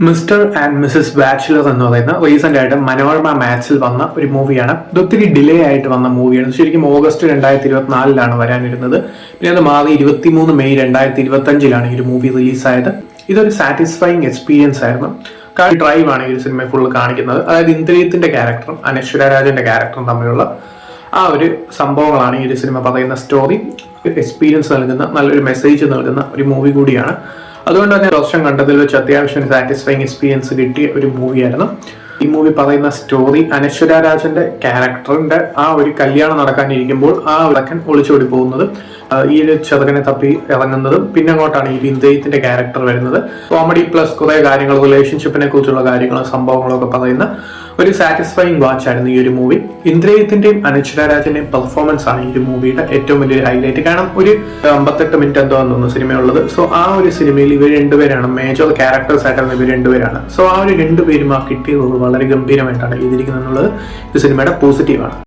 Mister and Mrs bachelor എന്ന് പറയുന്ന recent ആയിട്ട് മനോരമ മാക്സിൽ വന്ന ഒരു മൂവിയാണ്. ഇത് ഒത്തിരി ഡിലേ ആയിട്ട് വന്ന മൂവിയാണ്. ശരിക്കും ഓഗസ്റ്റ് 2024 വരാനിരുന്നത്. പിന്നെ അത് മാറി 23 മെയ് 2025 ഈ ഒരു മൂവി റിലീസായത്. ഇതൊരു സാറ്റിസ്ഫൈങ് എക്സ്പീരിയൻസ് ആയിരുന്നു. ഡ്രൈവ് ആണ് ഈ ഒരു സിനിമ ഫുള്ള് കാണിക്കുന്നത്. അതായത് ഇന്ദ്രിയത്തിന്റെ ക്യാരക്ടറും അനശ്വര രാജന്റെ ക്യാരക്ടറും തമ്മിലുള്ള ആ ഒരു സംഭവങ്ങളാണ് ഈ ഒരു സിനിമ പറയുന്ന സ്റ്റോറി. എക്സ്പീരിയൻസ് നൽകുന്ന നല്ലൊരു മെസ്സേജ് നൽകുന്ന ഒരു മൂവി കൂടിയാണ്. അതുകൊണ്ട് തന്നെ വർഷം കണ്ടതിൽ വെച്ച് അത്യാവശ്യം സാറ്റിസ്ഫൈങ് എക്സ്പീരിയൻസ് കിട്ടിയ ഒരു മൂവിയായിരുന്നു. ഈ മൂവി പറയുന്ന സ്റ്റോറി അനശ്വര രാജന്റെ ക്യാരക്ടറിന്റെ ആ ഒരു കല്യാണം നടക്കാനിരിക്കുമ്പോൾ ആ വിളക്കൻ ഒളിച്ചോടി പോകുന്നത്, ഈ ഒരു ചെറുകനെ തപ്പി ഇറങ്ങുന്നതും പിന്നെ അങ്ങോട്ടാണ് ഈ ഇന്ദ്രിയത്തിന്റെ ക്യാരക്ടർ വരുന്നത്. കോമഡി പ്ലസ് കുറെ കാര്യങ്ങൾ, റിലേഷൻഷിപ്പിനെ കുറിച്ചുള്ള കാര്യങ്ങളും സംഭവങ്ങളും ഒക്കെ പറയുന്ന ഒരു സാറ്റിസ്ഫൈങ് വാച്ച് ആയിരുന്നു ഈ ഒരു മൂവി. ഇന്ദ്രിയത്തിന്റെയും അനശ്വര രാജന്റെയും പെർഫോമൻസ് ആണ് ഈ ഒരു മൂവിയുടെ ഏറ്റവും വലിയൊരു ഹൈലൈറ്റ്. കാരണം ഒരു 58 മിനിറ്റ് എന്തോ തോന്നുന്നു സിനിമയുള്ളത്. സോ ആ ഒരു സിനിമയിൽ ഇവർ രണ്ടുപേരാണ് മേജർ ക്യാരക്ടേഴ്സ് ആയിട്ടാണ് ഇവർ രണ്ടുപേരാണ്. സോ ആ ഒരു രണ്ടുപേരും ആ കിട്ടിയ റോൾ വളരെ ഗംഭീരമായിട്ടാണ് ചെയ്തിരിക്കുന്നത് എന്നുള്ളത് ഈ സിനിമയുടെ പോസിറ്റീവാണ്.